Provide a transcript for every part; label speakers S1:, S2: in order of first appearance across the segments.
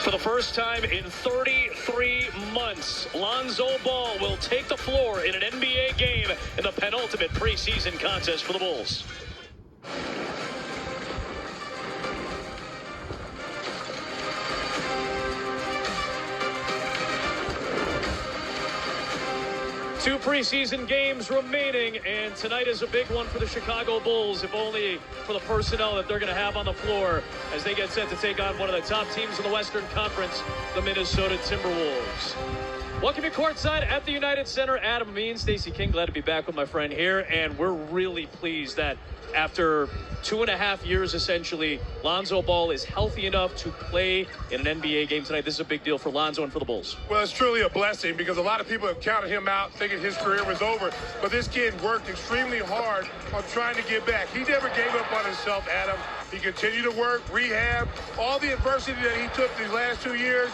S1: For the first time in 33 months, Lonzo Ball will take the floor in an NBA game in the penultimate preseason contest for the Bulls. Two preseason games remaining, and tonight is a big one for the Chicago Bulls, if only for the personnel that they're going to have on the floor as they get set to take on one of the top teams in the Western Conference, the Minnesota Timberwolves. Welcome to courtside at the United Center. Adam Amin, Stacey King, glad to be back with my friend here, and we're really pleased that after 2.5 years, essentially, Lonzo Ball is healthy enough to play in an NBA game tonight. This is a big deal for Lonzo and for the Bulls.
S2: Well, it's truly a blessing because a lot of people have counted him out, thinking his career was over. But this kid worked extremely hard on trying to get back. He never gave up on himself, Adam. He continued to work, rehab, all the adversity that he took these last 2 years.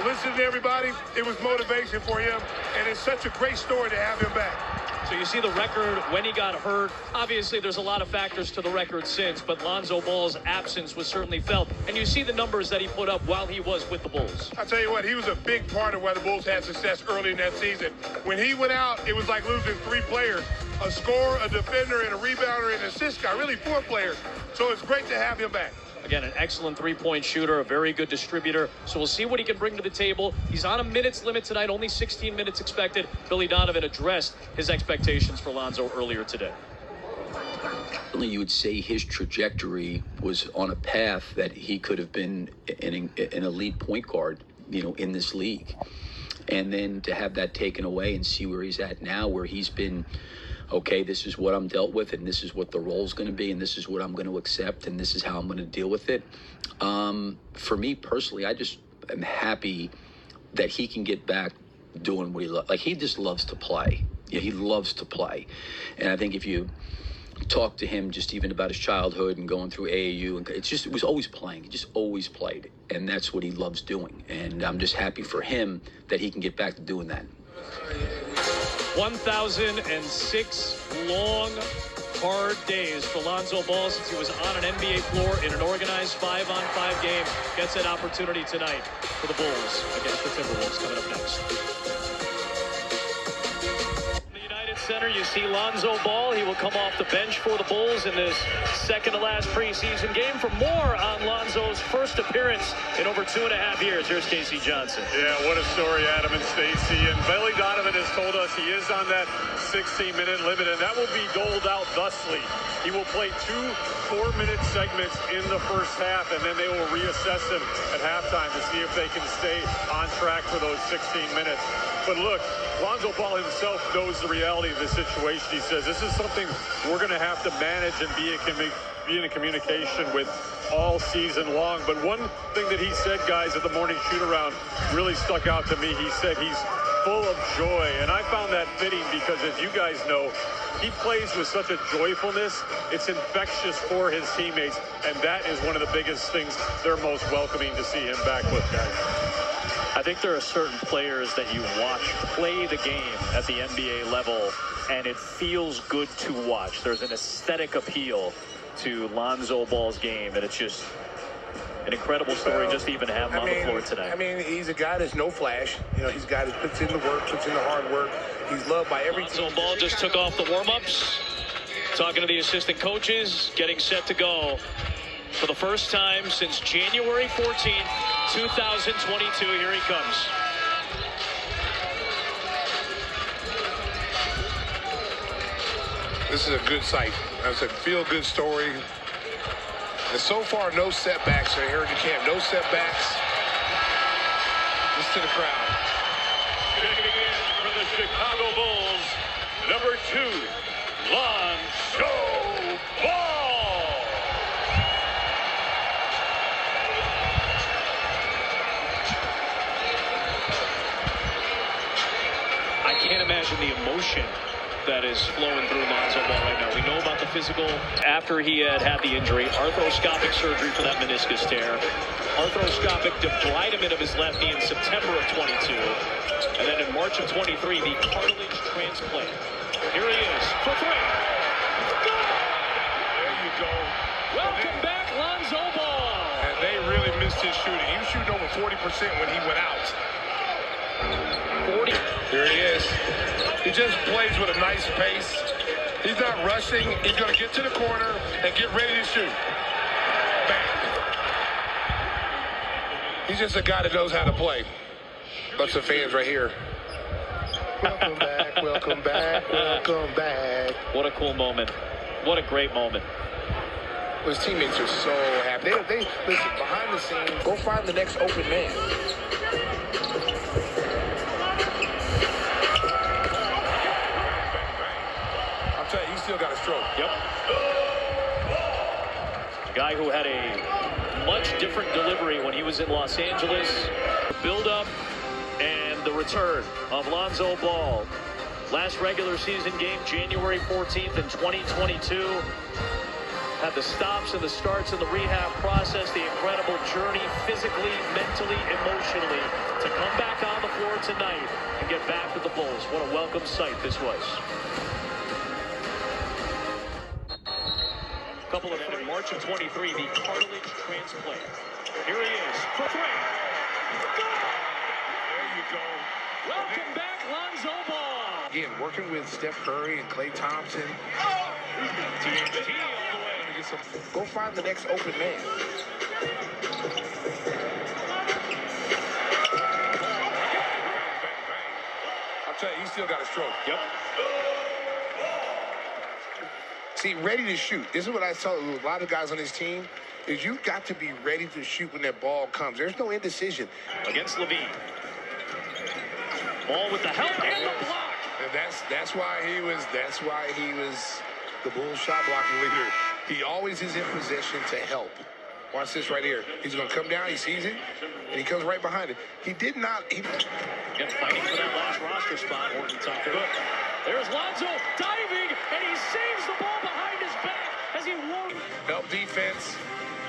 S2: Listen to everybody. It was motivation for him, and it's such a great story to have him back.
S1: So you see the record when he got hurt. Obviously, there's a lot of factors to the record since, but Lonzo Ball's absence was certainly felt. And you see the numbers that he put up while he was with the Bulls.
S2: I'll tell you what, he was a big part of why the Bulls had success early in that season. When he went out, it was like losing 3 players, a scorer, a defender, and a rebounder, and an assist guy, really 4 players. So it's great to have him back.
S1: Again, an excellent three-point shooter, a very good distributor. So we'll see what he can bring to the table. He's on a minutes limit tonight, only 16 minutes expected. Billy Donovan addressed his expectations for Lonzo earlier today.
S3: Certainly, you would say his trajectory was on a path that he could have been an elite point guard, in this league. And then to have that taken away and see where he's at now, where he's been, okay, this is what I'm dealt with, and this is what the role's going to be, and this is what I'm going to accept, and this is how I'm going to deal with it. For me personally, I just am happy that he can get back doing what he loves. Like, he just loves to play. Yeah, he loves to play. And I think if you talk to him just even about his childhood and going through AAU, and it was always playing. He just always played, and that's what he loves doing. And I'm just happy for him that he can get back to doing that.
S1: 1,006 long, hard days for Lonzo Ball since he was on an NBA floor in an organized 5-on-5 game. Gets that opportunity tonight for the Bulls against the Timberwolves coming up next. Center, you see Lonzo Ball. He will come off the bench for the Bulls in this second to last preseason game. For more on Lonzo's first appearance in over 2.5 years, here's Casey Johnson.
S4: Yeah, what a story, Adam and Stacey. And Billy Donovan has told us he is on that 16-minute limit, and that will be doled out thusly. He will play 2 4-minute segments in the first half, and then they will reassess him at halftime to see if they can stay on track for those 16 minutes. But look, Lonzo Ball himself knows the reality of the situation. He says, this is something we're going to have to manage and be in a communication with all season long. But one thing that he said, guys, at the morning shoot-around really stuck out to me. He said he's full of joy. And I found that fitting because, as you guys know, he plays with such a joyfulness. It's infectious for his teammates. And that is one of the biggest things they're most welcoming to see him back with, guys.
S1: I think there are certain players that you watch play the game at the NBA level, and it feels good to watch. There's an aesthetic appeal to Lonzo Ball's game, and it's just an incredible story just to even have him on the floor today.
S2: I mean, he's a guy that's no flash. He's a guy that puts in the work, puts in the hard work. He's loved by every team.
S1: Lonzo Ball just took off the warm-ups, talking to the assistant coaches, getting set to go for the first time since January 14th, 2022. Here he comes.
S2: This is a good sight. It's a feel-good story. And so far, no setbacks in Heritage Camp. No setbacks. Just to the crowd.
S4: Checking in for the Chicago Bulls, number 2, Lonzo Ball.
S1: I can't imagine the emotion that is flowing through Lonzo Ball right now. We know about the physical after he had the injury, arthroscopic surgery for that meniscus tear, arthroscopic debridement of his left knee in September of 22, and then in March of 23, the cartilage transplant. Here he is for 3.
S2: There you go.
S1: Welcome back, Lonzo Ball.
S2: And they really miss noticed his shooting. He was shooting over 40% when he went out.
S1: 40.
S2: Here he is. He just plays with a nice pace. He's not rushing. He's going to get to the corner and get ready to shoot. Bang. He's just a guy that knows how to play. Lots of fans right here. Welcome back, welcome back, welcome back.
S1: What a cool moment. What a great moment.
S2: His teammates are so happy. They listen, behind the scenes, go find the next open man. I'm telling you, he still got a stroke.
S1: Yep. Guy who had a much different delivery when he was in Los Angeles. Build up and the return of Lonzo Ball. Last regular season game, January 14th in 2022. Had the stops and the starts in the rehab process, the incredible journey physically, mentally, emotionally to come back on the floor tonight and get back with the Bulls. What a welcome sight this was. Couple of in March of 23, the cartilage transplant. Here he is for three.
S2: There you go.
S1: Welcome back, Lonzo Ball.
S2: Again, working with Steph Curry and Klay Thompson.
S1: TNT all the way.
S2: Go find the next open man. I'll tell you, he still got a stroke.
S1: Yep.
S2: See, ready to shoot. This is what I tell a lot of guys on this team, is you got to be ready to shoot when that ball comes. There's no indecision.
S1: Against Levine. Ball with the help and the block.
S2: And that's why he was the Bulls shot blocking leader. He always is in position to help. Watch this right here. He's going to come down. He sees it, and he comes right behind it. He did not.
S1: Again, fighting for that last roster spot. Horton tucked it. There's Lonzo diving, and he saves the ball behind his back as he won.
S2: Help defense.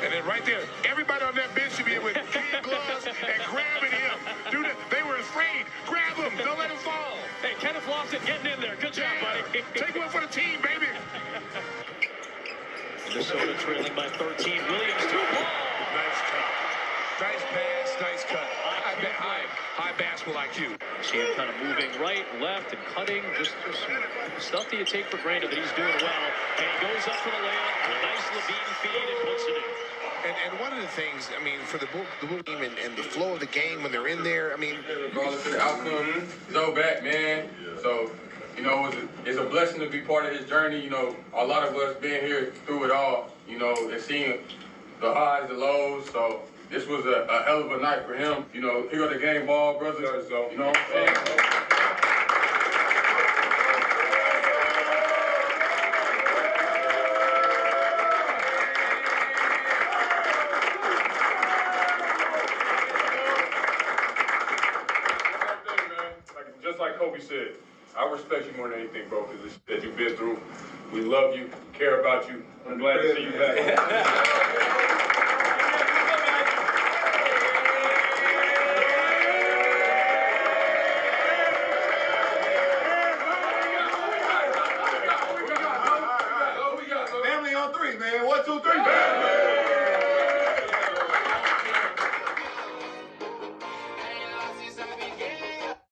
S2: And then right there, everybody on that bench should be with kid gloves and grabbing him. Dude, they were afraid. Grab him. Don't let him fall.
S1: Hey, Kenneth Lofton getting in there. Good job, buddy.
S2: Take one for the team, baby.
S1: Minnesota trailing by 13. Williams to the ball.
S2: Nice cut. Nice pass, nice cut. High basketball IQ.
S1: See him kind of moving right, left, and cutting. Just some stuff that you take for granted that he's doing well. And he goes up for the layup. A nice Levine feed and puts it in.
S2: And one of the things, I mean, for the Bull team and the flow of the game when they're in there, I mean,
S5: regardless of the outcome, Zoe back, man. So, you know, it's a blessing to be part of his journey. You know, a lot of us being here through it all, you know, and seeing the highs, the lows. So this was a hell of a night for him. You know, he got the game ball, brother. So, you know what I'm saying? Just like Kobe said, I respect you more than anything, bro, because that you've been through. We love you, care about you. I'm glad to see you back.